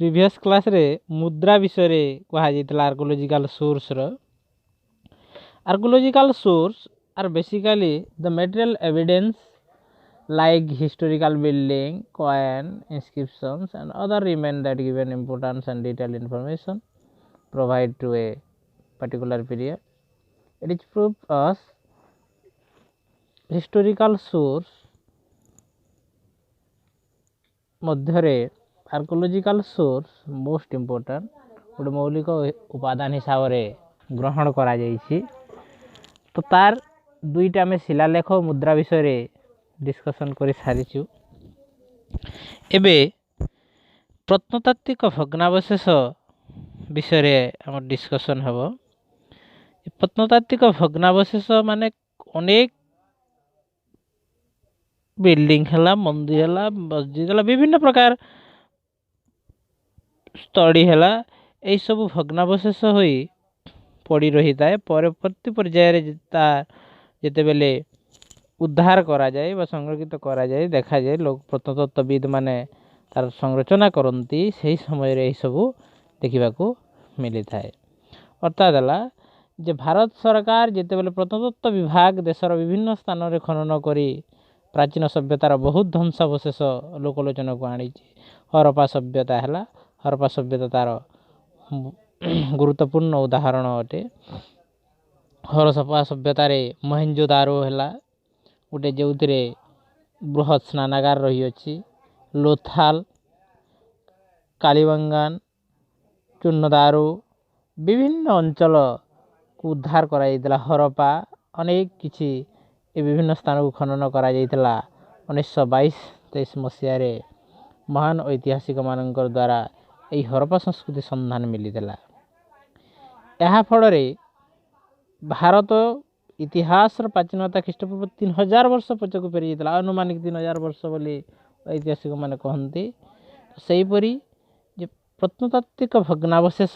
Previous class रे मुद्रा विषय रे कहा जाइतला आर्कोलॉजिकल सोर्स रो archaeological source are basically the material evidence like historical building, coin, inscriptions and other remain that given importance and detailed information provide to a particular period. It is proof us historical source Madhya archaeological source most important गोटे मौलिक उपादान हिसाब से ग्रहण करा जाइछि। तो तार दुईटा आम शिलालेख मुद्रा विषय डिस्कसन कर सारीचु। एबे प्रत्नतात्विक भग्नावशेष विषय आम डिस्कसन हम। प्रत्नतात्विक भग्नावशेष माने अनेक बिल्डिंग है, मंदिर है, मस्जिद है, विभिन्न प्रकार स्थली है, यही सब भग्नावशेष हो पड़ी रही था। परवर्ती पर्यायर जिते बेले उद्धार करा जाए बा संरक्षित करा जाए देखा जाए लोक प्रत्नतत्वविद माने तार संरचना करती से समय यही सब देखा मिली थाए। अर्थात है जे भारत सरकार जिते बेले प्रत्नतत्व विभाग देशर विभिन्न स्थान में खनन करी प्राचीन सभ्यतार बहुत ध्वंसावशेष लोकलोचन को आनी। हरप्पा सभ्यता है, हरप्पा सभ्यता तार गुरुत्वपूर्ण उदाहरण अटे। हरप्पा सभ्यतार मोहेंजोदारो है गोटे जो बृहत स्नानागार रही अछि। लोथाल, कालीबंगान, चूर्णदारो विभिन्न अंचल को उद्धार करा जाइतला। हरप्पा अनेक किछि विभिन्न स्थान को खनन करा जाइतला। 1922-23 मसीह रे महान ऐतिहासिक मानकर द्वारा यही हरप्पा संस्कृति संधान मिलीला। यह फल भारत इतिहास प्राचीनता ख्रीष्टपूर्व 3000 वर्ष पछक फेरी जाता। अनुमानिक 3000 वर्ष बोली ऐतिहासिक मैंने कहते। सेहीपरि जे प्रत्नतात्विक भग्नावशेष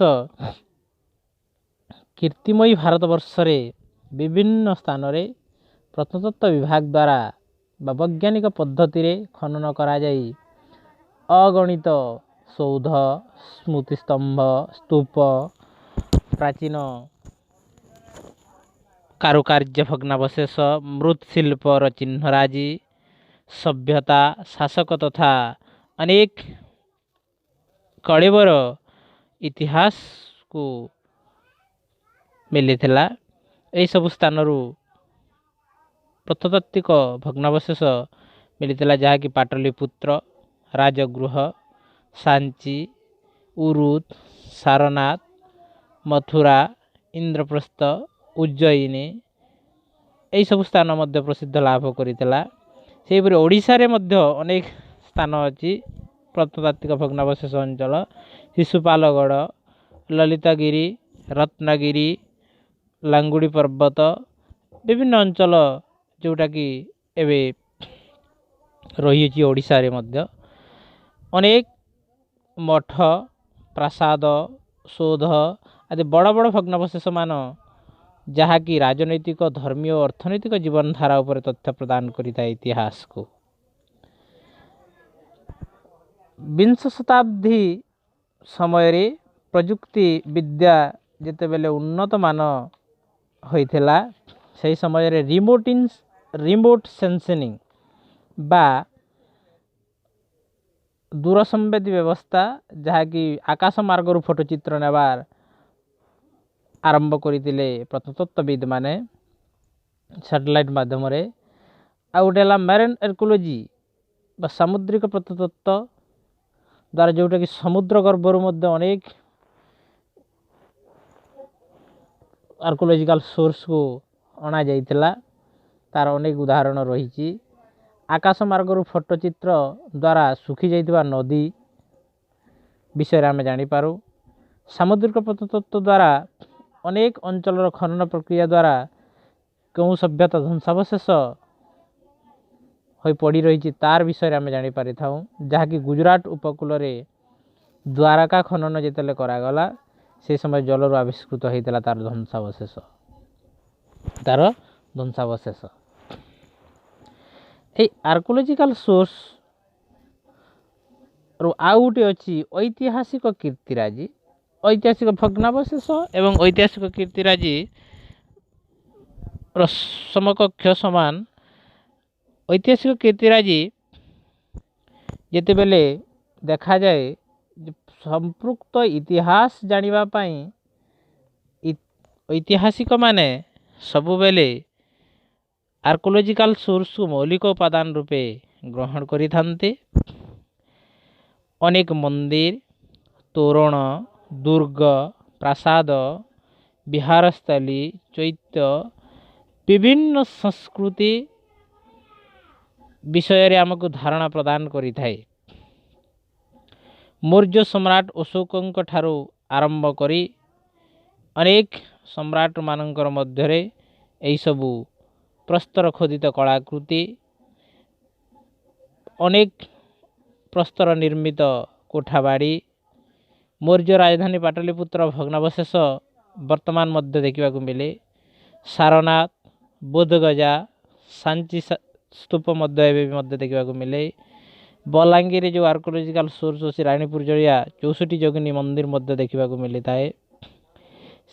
कीर्तिमयी भारतवर्ष विभिन्न स्थान में प्रत्नतत्व विभाग द्वारा वैज्ञानिक पद्धति रे खनन करा जाई अगणित सौध, स्मृतिस्तंभ, स्तूप, प्राचीन कारुकार्य भग्नावशेष, मृत्शिल्पर चिन्हराजी, सभ्यता, शासक तथा अनेक कलेवर इतिहास को मिली थिला। यही सब स्थान प्रत्नतात्विक भग्नावशेष मिली जहाँकि पाटलिपुत्र, राजगृह, सांची, उरुद, सारनाथ, मथुरा, इंद्रप्रस्थ, उज्जयिनी यही सब स्थान मध्य प्रसिद्ध लाभ करितला। सेहीपरि ओडिशा रे मध्य अनेक स्थान अछि प्रत्नतात्विक भग्नावशेष अंचल। शिशुपालगढ़, ललितगिरी, रत्नगिरी, लांगुड़ी पर्वत विभिन्न अंचल जोटा कि एबे रही ओडिशा रे मध्य अनेक मठ, प्रासाद, शोध आदि बड़ बड़ भग्नावशेष मान जहाँकि राजनैतिक, धर्मीय और अर्थनैतिक जीवन धारा उपर तथ्य प्रदान करिता इतिहास को। 20 शताब्दी समय रे प्रजुक्ति विद्या जिते बेले उन्नत मान होइथिला सही समय रे रिमोट सेंसिंग बा दूरसंवेदी व्यवस्था जहाँकि आकाश मार्ग रु फोटोचित्र नेबार आरंभ करते प्रत्नतत्वविद माने सैटेलाइट माध्यम रे। आ गोटे मैरीन आर्कोलॉजी बा सामुद्रिक प्रत्नतत्व द्वारा जोटा कि समुद्र गर्भर अनेक आर्कोलॉजिकल सोर्स को अणा जाइतिला। तार अनेक उदाहरण रही। आकाश मार्ग रु फोटोचित्र द्वारा सुखी जाइतिबा नदी विषय आम जानीपारू। सामुद्रिक प्रत्नतत्व द्वारा अनेक अंचल खनन प्रक्रिया द्वारा क्यों सभ्यता ध्वंसावशेष हो पड़ी रही तार विषय आम जानीपारी था। जहाँकि गुजरात उपकूल रे द्वारका खनन जिते करागला से समय जलर आविष्कृत होता तार ध्वंसावशेष। ये आर्कोलॉजिकल सोर्स ଆଉ ଗୋଟେ ଅଛି ଐତିହାସିକ କୀର୍ତ୍ତିରାଜି। ଐତିହାସିକ ଭଗ୍ନାବଶେଷ ଏବଂ ଐତିହାସିକ କୀର୍ତ୍ତିରାଜି ର ସମକକ୍ଷ ସମାନ। ଐତିହାସିକ କୀର୍ତ୍ତିରାଜି ଯେତେବେଳେ ଦେଖାଯାଏ ସମ୍ପୃକ୍ତ ଇତିହାସ ଜାଣିବା ପାଇଁ ଐତିହାସିକ ମାନେ ସବୁବେଳେ ଆର୍କୋଲୋଜିକାଲ ସୋର୍ସକୁ ମୌଳିକ ଉପାଦାନ ରୂପେ ଗ୍ରହଣ କରିଥାନ୍ତି। ଅନେକ ମନ୍ଦିର, ତୋରଣ, ଦୁର୍ଗ, ପ୍ରାସାଦ, ବିହାରସ୍ଥଳୀ, ଚୈତ୍ୟ ବିଭିନ୍ନ ସଂସ୍କୃତି ବିଷୟରେ ଆମକୁ ଧାରଣା ପ୍ରଦାନ କରିଥାଏ। ମୌର୍ଯ୍ୟ ସମ୍ରାଟ ଅଶୋକଙ୍କ ଠାରୁ ଆରମ୍ଭ କରି ଅନେକ ସମ୍ରାଟମାନଙ୍କର ମଧ୍ୟରେ ଏହିସବୁ ପ୍ରସ୍ତର ଖୋଦିତ କଳାକୃତି, ଅନେକ ପ୍ରସ୍ତର ନିର୍ମିତ କୋଠାବାଡ଼ି, ମୌର୍ଯ୍ୟ ରାଜଧାନୀ ପାଟଳିପୁତ୍ର ଭଗ୍ନାବଶେଷ ବର୍ତ୍ତମାନ ମଧ୍ୟ ଦେଖିବାକୁ ମିଳେ। ସାରନାଥ, ବୋଧଗୟା, ସାଞ୍ଚି ସ୍ତୂପ ମଧ୍ୟ ଏବେ ମଧ୍ୟ ଦେଖିବାକୁ ମିଳେ। ବଲାଙ୍ଗୀରରେ ଯେଉଁ ଆର୍କୋଲୋଜିକାଲ ସୋର୍ସ ଅଛି ରାଣୀପୁର ଜଳିଆ 64 ଯୋଗିନୀ ମନ୍ଦିର ମଧ୍ୟ ଦେଖିବାକୁ ମିଳିଥାଏ।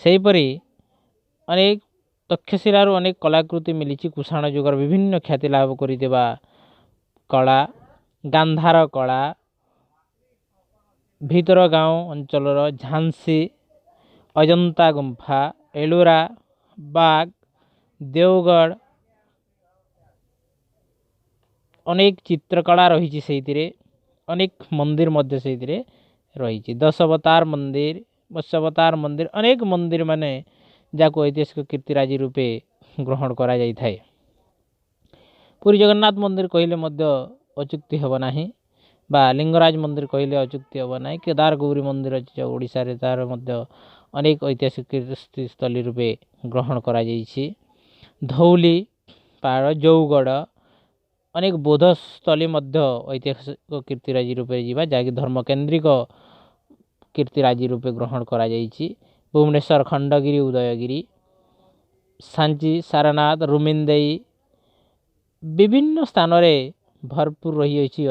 ସେହିପରି ଅନେକ ତକ୍ଷଶିଳାରୁ ଅନେକ କଳାକୃତି ମିଳିଛି। କୁଷାଣ ଯୁଗର ବିଭିନ୍ନ ଖ୍ୟାତି ଲାଭ କରିଥିବା କଳା, ଗାନ୍ଧାର କଳା, ଭିତରଗାঁও ଅଞ୍ଚଳର ଝାନ୍ସୀ, ଅଜନ୍ତା ଗୁମ୍ଫା, ଏଲୋରା, ବାଗ, ଦେଓଗଡ଼ ଅନେକ ଚିତ୍ରକଳା ରହିଛି। ସେଇଥିରେ ଅନେକ ମନ୍ଦିର ମଧ୍ୟ ସେଇଥିରେ ରହିଛି। ଦଶାବତାର ମନ୍ଦିର, ମତ୍ସ୍ୟାବତାର ମନ୍ଦିର, ଅନେକ ମନ୍ଦିର ମାନେ ଯାହାକୁ ଐତିହାସିକ କୀର୍ତ୍ତିରାଜି ରୂପେ ଗ୍ରହଣ କରାଯାଇଥାଏ। ପୁରୀ ଜଗନ୍ନାଥ ମନ୍ଦିର କହିଲେ ମଧ୍ୟ ଅଚୁକ୍ତି ହେବ ନାହିଁ ବା ଲିଙ୍ଗରାଜ ମନ୍ଦିର କହିଲେ ଅଚୁକ୍ତି ହେବ ନାହିଁ। କେଦାର ଗୌରୀ ମନ୍ଦିର ଅଛି ଯେଉଁ ଓଡ଼ିଶାରେ, ତା'ର ମଧ୍ୟ ଅନେକ ଐତିହାସିକ କୀର୍ତ୍ତିସ୍ଥଳୀ ରୂପେ ଗ୍ରହଣ କରାଯାଇଛି। ଧଉଳି ପାହାଡ଼, ଜଉଗଡ଼ ଅନେକ ବୌଦ୍ଧସ୍ଥଳୀ ମଧ୍ୟ ଐତିହାସିକ କୀର୍ତ୍ତିରାଜି ରୂପେ ଯିବା, ଯାହାକି ଧର୍ମକେନ୍ଦ୍ରିକ କୀର୍ତ୍ତିରାଜି ରୂପେ ଗ୍ରହଣ କରାଯାଇଛି। ଭୁବନେଶ୍ୱର ଖଣ୍ଡଗିରି, ଉଦୟଗିରି, ସାଞ୍ଚି, ସାରନାଥ, ରୁମିନ୍ଦେଇ ବିଭିନ୍ନ ସ୍ଥାନରେ ଭରପୁର ରହିଅଛି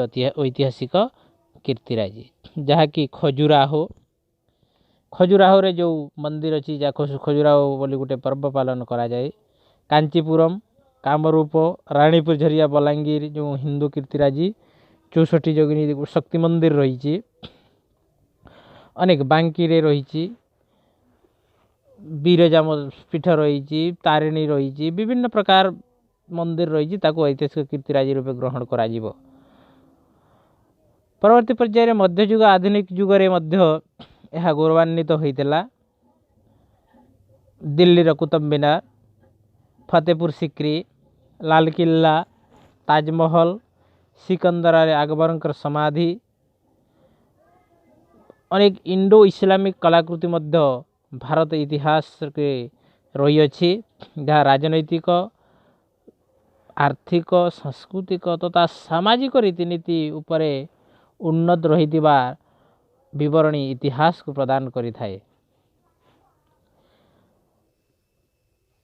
ଐତିହାସିକ କୀର୍ତ୍ତିରାଜି। ଯାହାକି ଖଜୁରାହୋରେ ଯେଉଁ ମନ୍ଦିର ଅଛି, ଯାହା ଖଜୁରାହୋ ବୋଲି ଗୋଟେ ପର୍ବ ପାଳନ କରାଯାଏ। କାଞ୍ଚିପୁରମ୍, କାମରୂପ, ରାଣୀପୁର ଝରିଆ, ବଲାଙ୍ଗୀର ଯେଉଁ ହିନ୍ଦୁ କୀର୍ତ୍ତିରାଜି 64 ଯୋଗିନୀ ଶକ୍ତି ମନ୍ଦିର ରହିଛି। ଅନେକ ବାଙ୍କିରେ ରହିଛି, ବିରଜା ପୀଠ ରହିଛି, ତାରିଣୀ ରହିଛି, ବିଭିନ୍ନ ପ୍ରକାର ମନ୍ଦିର ରହିଛି, ତାକୁ ଐତିହାସିକ କୀର୍ତ୍ତିରାଜି ରୂପେ ଗ୍ରହଣ କରାଯିବ। ପରବର୍ତ୍ତୀ ପର୍ଯ୍ୟାୟରେ ମଧ୍ୟଯୁଗ ଆଧୁନିକ ଯୁଗରେ ମଧ୍ୟ ଏହା ଗୌରବାନ୍ୱିତ ହୋଇଥିଲା। ଦିଲ୍ଲୀର କୁତୁବ ମିନାର, ଫତେପୁର ସିକ୍ରି, ଲାଲକିଲ୍ଲା, ତାଜମହଲ, ସିକନ୍ଦରରେ ଆକବରଙ୍କର ସମାଧି, ଅନେକ ଇଣ୍ଡୋ ଇସଲାମିକ କଳାକୃତି ମଧ୍ୟ ଭାରତ ଇତିହାସରେ ରହିଅଛି, ଯାହା ରାଜନୈତିକ, ଆର୍ଥିକ, ସାଂସ୍କୃତିକ ତଥା ସାମାଜିକ ରୀତିନୀତି ଉପରେ ଉନ୍ନତ ରହିଥିବା ବିବରଣୀ ଇତିହାସକୁ ପ୍ରଦାନ କରିଥାଏ।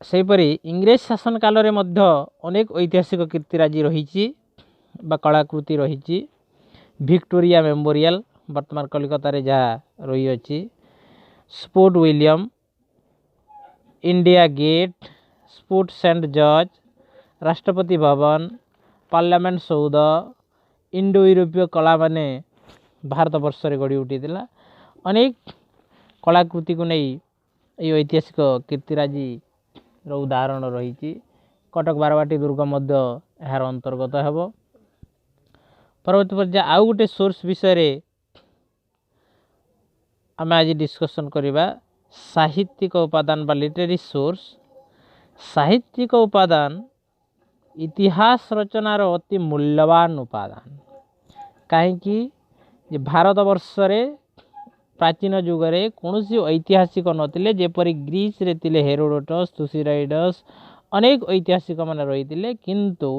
ସେହିପରି ଇଂରେଜ ଶାସନ କାଳରେ ମଧ୍ୟ ଅନେକ ଐତିହାସିକ କୀର୍ତ୍ତିରାଜି ରହିଛି ବା କଳାକୃତି ରହିଛି। ଭିକ୍ଟୋରିଆ ମେମୋରିଆଲ ବର୍ତ୍ତମାନ କଲିକତାରେ ଯାହା ରହିଅଛି, fort William, India Gate, fort Saint George, Rashtrapati Bhavan, parliament ସୌଧ, Indo ୟୁରୋପୀୟ କଳାମାନେ ଭାରତ ବର୍ଷରେ ଗଢ଼ି ଉଠିଥିଲା। ଅନେକ କଳାକୃତିକୁ ନେଇ ଏହି ଐତିହାସିକ କୀର୍ତ୍ତିରାଜିର ଉଦାହରଣ ରହିଛି। କଟକ ବାରବାଟୀ ଦୁର୍ଗ ମଧ୍ୟ ଏହାର ଅନ୍ତର୍ଗତ ହେବ। ପରବର୍ତ୍ତୀ ପର୍ଯ୍ୟାୟ ଆଉ ଗୋଟେ ସୋର୍ସ ବିଷୟରେ ଆମେ ଆଜି ଡିସ୍କସନ୍ କରିବା, ସାହିତ୍ୟିକ ଉପାଦାନ ବା ଲିଟେରାରୀ ସୋର୍ସ। ସାହିତ୍ୟିକ ଉପାଦାନ ଇତିହାସ ରଚନାର ଅତି ମୂଲ୍ୟବାନ ଉପାଦାନ। କାହିଁକି ଯେ ଭାରତ ବର୍ଷରେ ପ୍ରାଚୀନ ଯୁଗରେ କୌଣସି ଐତିହାସିକ ନଥିଲେ, ଯେପରି ଗ୍ରୀସରେ ଥିଲେ ହେରୋଡୋଟସ୍, ଥୁସିଡାଇଡସ୍, ଅନେକ ଐତିହାସିକ ମାନେ ରହିଥିଲେ, କିନ୍ତୁ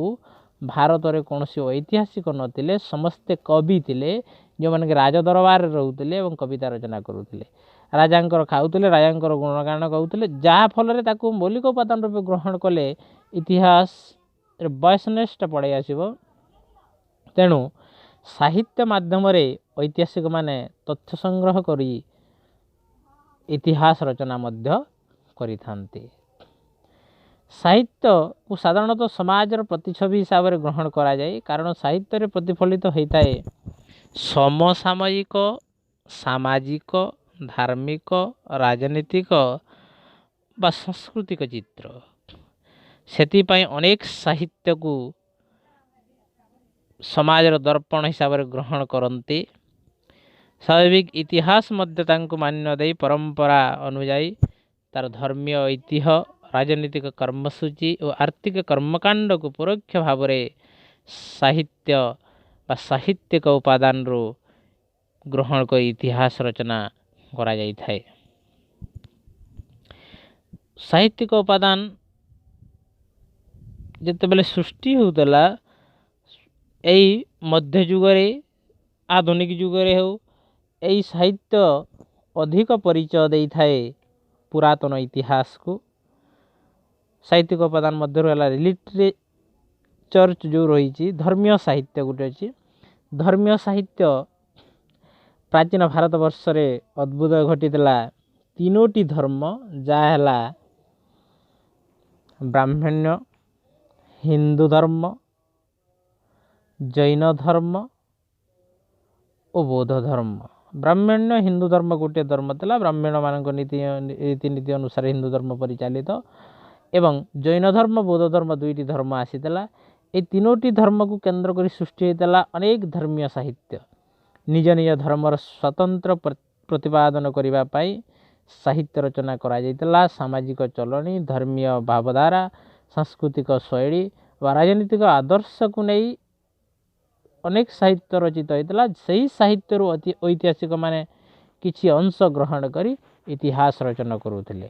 ଭାରତରେ କୌଣସି ଐତିହାସିକ ନଥିଲେ। ସମସ୍ତେ କବି ଥିଲେ, ଯେଉଁମାନେ କି ରାଜଦରବାରରେ ରହୁଥିଲେ ଏବଂ କବିତା ରଚନା କରୁଥିଲେ, ରାଜାଙ୍କର ଖାଉଥିଲେ, ରାଜାଙ୍କର ଗୁଣଗାନ ଗାଉଥିଲେ, ଯାହାଫଳରେ ତାକୁ ମୌଳିକ ଉପାଦାନ ରୂପେ ଗ୍ରହଣ କଲେ ଇତିହାସରେ ବୟସନେସଟା ପଳାଇ ଆସିବ। ତେଣୁ ସାହିତ୍ୟ ମାଧ୍ୟମରେ ଐତିହାସିକମାନେ ତଥ୍ୟ ସଂଗ୍ରହ କରି ଇତିହାସ ରଚନା ମଧ୍ୟ କରିଥାନ୍ତି। ସାହିତ୍ୟକୁ ସାଧାରଣତଃ ସମାଜର ପ୍ରତିଛବି ହିସାବରେ ଗ୍ରହଣ କରାଯାଏ, କାରଣ ସାହିତ୍ୟରେ ପ୍ରତିଫଳିତ ହୋଇଥାଏ ସମସାମୟିକ, ସାମାଜିକ, ଧାର୍ମିକ, ରାଜନୈତିକ ବା ସାଂସ୍କୃତିକ ଚିତ୍ର। ସେଥିପାଇଁ ଅନେକ ସାହିତ୍ୟକୁ ସମାଜର ଦର୍ପଣ ହିସାବରେ ଗ୍ରହଣ କରନ୍ତି। ସ୍ୱାଭାବିକ ଇତିହାସ ମଧ୍ୟ ତାଙ୍କୁ ମାନ୍ୟ ଦେଇ ପରମ୍ପରା ଅନୁଯାୟୀ ତାର ଧର୍ମୀୟ ଐତିହ୍ୟ, ରାଜନୈତିକ କର୍ମସୂଚୀ ଓ ଆର୍ଥିକ କର୍ମକାଣ୍ଡକୁ ପରୋକ୍ଷ ଭାବରେ ସାହିତ୍ୟ ବା ସାହିତ୍ୟିକ ଉପାଦାନରୁ ଗ୍ରହଣ କରି ଇତିହାସ ରଚନା କରାଯାଇଥାଏ। ସାହିତ୍ୟିକ ଉପାଦାନ ଯେତେବେଳେ ସୃଷ୍ଟି ହେଉଥିଲା, ଏଇ ମଧ୍ୟଯୁଗରେ ଆଧୁନିକ ଯୁଗରେ ହେଉ, ଏହି ସାହିତ୍ୟ ଅଧିକ ପରିଚୟ ଦେଇଥାଏ ପୁରାତନ ଇତିହାସକୁ। ସାହିତ୍ୟିକ ଉପାଦାନ ମଧ୍ୟରୁ ହେଲା ଲିଟରେଚର ଯେଉଁ ରହିଛି, ଧର୍ମୀୟ ସାହିତ୍ୟ ଗୋଟେ ଅଛି। ଧର୍ମୀୟ ସାହିତ୍ୟ ପ୍ରାଚୀନ ଭାରତବର୍ଷରେ ଅଦ୍ଭୁତ ଘଟିଥିଲା ତିନୋଟି ଧର୍ମ, ଯାହା ହେଲା ବ୍ରାହ୍ମଣ୍ୟ, ହିନ୍ଦୁ ଧର୍ମ, ଜୈନ ଧର୍ମ ଓ ବୌଦ୍ଧ ଧର୍ମ। ବ୍ରାହ୍ମଣ୍ୟ ହିନ୍ଦୁ ଧର୍ମ ଗୋଟିଏ ଧର୍ମ ଥିଲା। ବ୍ରାହ୍ମଣମାନଙ୍କ ରୀତିନୀତି ଅନୁସାରେ ହିନ୍ଦୁ ଧର୍ମ ପରିଚାଳିତ ଏବଂ ଜୈନ ଧର୍ମ, ବୌଦ୍ଧ ଧର୍ମ ଦୁଇଟି ଧର୍ମ ଆସିଥିଲା। ଏହି ତିନୋଟି ଧର୍ମକୁ କେନ୍ଦ୍ର କରି ସୃଷ୍ଟି ହୋଇଥିଲା ଅନେକ ଧର୍ମୀୟ ସାହିତ୍ୟ। ନିଜ ନିଜ ଧର୍ମର ସ୍ୱତନ୍ତ୍ର ପ୍ରତିପାଦନ କରିବା ପାଇଁ ସାହିତ୍ୟ ରଚନା କରାଯାଇଥିଲା। ସାମାଜିକ ଚଳଣି, ଧର୍ମୀୟ ଭାବଧାରା, ସାଂସ୍କୃତିକ ଶୈଳୀ ବା ରାଜନୈତିକ ଆଦର୍ଶକୁ ନେଇ ଅନେକ ସାହିତ୍ୟ ରଚିତ ହୋଇଥିଲା। ସେହି ସାହିତ୍ୟରୁ ଐତିହାସିକମାନେ କିଛି ଅଂଶ ଗ୍ରହଣ କରି ଇତିହାସ ରଚନା କରୁଥିଲେ।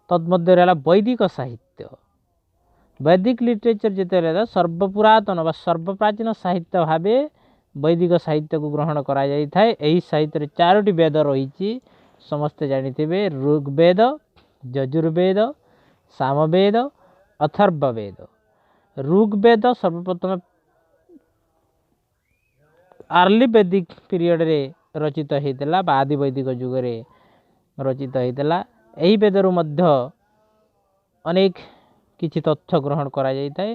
ତନ୍ମଧ୍ୟରେ ହେଲା ବୈଦିକ ସାହିତ୍ୟ। ବୈଦିକ ଲିଟରେଚର ଯେତେବେଳେ ହେଲା, ସର୍ବପୁରାତନ ବା ସର୍ବପ୍ରାଚୀନ ସାହିତ୍ୟ ଭାବେ ବୈଦିକ ସାହିତ୍ୟକୁ ଗ୍ରହଣ କରାଯାଇଥାଏ। ଏହି ସାହିତ୍ୟରେ 4ଟି ବେଦ ରହିଛି, ସମସ୍ତେ ଜାଣିଥିବେ। ଋଗ୍ବେଦ, ଯଜୁର୍ବେଦ, ସାମବେଦ, ଅଥର୍ବବେଦ। ଋଗ୍ବେଦ ସର୍ବପ୍ରଥମେ ଆର୍ଲି ବୈଦିକ ପିରିୟଡ଼ରେ ରଚିତ ହୋଇଥିଲା ବା ଆଦି ବୈଦିକ ଯୁଗରେ ରଚିତ ହୋଇଥିଲା। ଏହି ବେଦରୁ ମଧ୍ୟ ଅନେକ କିଛି ତଥ୍ୟ ଗ୍ରହଣ କରାଯାଇଥାଏ।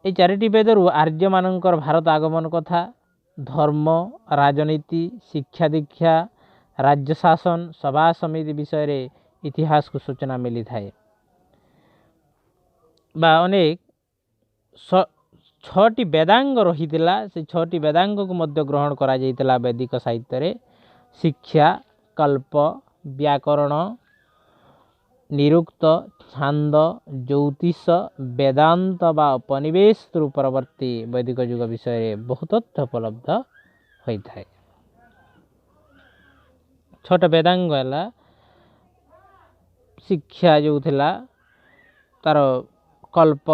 ଏହି 4ଟି ବେଦରୁ ଆର୍ଯ୍ୟମାନଙ୍କର ଭାରତ ଆଗମନ କଥା, ଧର୍ମ, ରାଜନୀତି, ଶିକ୍ଷା ଦୀକ୍ଷା, ରାଜ୍ୟ ଶାସନ, ସଭା ସମିତି ବିଷୟରେ ଇତିହାସକୁ ସୂଚନା ମିଳିଥାଏ। ବା ଅନେକ 6ଟି ବେଦାଙ୍ଗ ରହିଥିଲା, ସେ 6ଟି ବେଦାଙ୍ଗକୁ ମଧ୍ୟ ଗ୍ରହଣ କରାଯାଇଥିଲା ବୈଦିକ ସାହିତ୍ୟରେ। ଶିକ୍ଷା, କଳ୍ପ, ବ୍ୟାକରଣ, ନିରୁକ୍ତ, ଛାନ୍ଦ, ଜ୍ୟୋତିଷ, ବେଦାନ୍ତ ବା ଉପନିବେଶରୁ ପରବର୍ତ୍ତୀ ବୈଦିକ ଯୁଗ ବିଷୟରେ ବହୁତ ତଥ୍ୟ ଉପଲବ୍ଧ ହୋଇଥାଏ। 6ଟା ବେଦାଙ୍ଗ ହେଲା ଶିକ୍ଷା ଯେଉଁ ଥିଲା, ତାର କଳ୍ପ,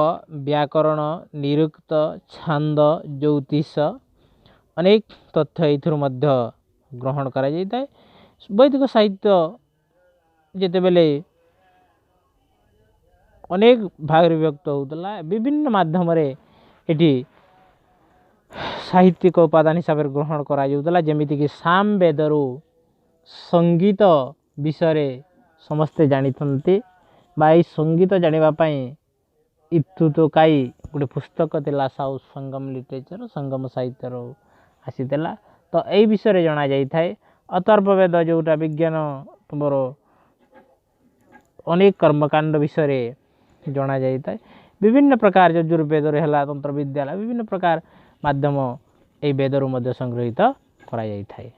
ବ୍ୟାକରଣ, ନିରୁକ୍ତ, ଛାନ୍ଦ, ଜ୍ୟୋତିଷ, ଅନେକ ତଥ୍ୟ ଏଥିରୁ ମଧ୍ୟ ଗ୍ରହଣ କରାଯାଇଥାଏ। ବୈଦିକ ସାହିତ୍ୟ ଯେତେବେଳେ ଅନେକ ଭାଗରେ ବିଭକ୍ତ ହେଉଥିଲା, ବିଭିନ୍ନ ମାଧ୍ୟମରେ ଏଠି ସାହିତ୍ୟିକ ଉପାଦାନ ହିସାବରେ ଗ୍ରହଣ କରାଯାଉଥିଲା। ଯେମିତିକି ସାମବେଦରୁ ସଙ୍ଗୀତ ବିଷୟରେ ସମସ୍ତେ ଜାଣିଥାନ୍ତି ବା ଏହି ସଙ୍ଗୀତ ଜାଣିବା ପାଇଁ ଇତୁତୋକାଇ ଗୋଟେ ପୁସ୍ତକ ଥିଲା, ସାଉଥ୍ ସଙ୍ଗମ ଲିଟରେଚର, ସଙ୍ଗମ ସାହିତ୍ୟରୁ ଆସିଥିଲା। ତ ଏହି ବିଷୟରେ ଜଣାଯାଇଥାଏ। ଅଥର୍ବବେଦ ଯେଉଁଟା ବିଜ୍ଞାନ ତୁମର ଅନେକ କର୍ମକାଣ୍ଡ ବିଷୟରେ ଜଣାଯାଇଥାଏ। ବିଭିନ୍ନ ପ୍ରକାର ଯଜୁର୍ବେଦରେ ହେଲା ତନ୍ତ୍ର ବିଦ୍ୟା ହେଲା, ବିଭିନ୍ନ ପ୍ରକାର ମାଧ୍ୟମ ଏହି ବେଦରୁ ମଧ୍ୟ ସଂଗୃହୀତ କରାଯାଇଥାଏ।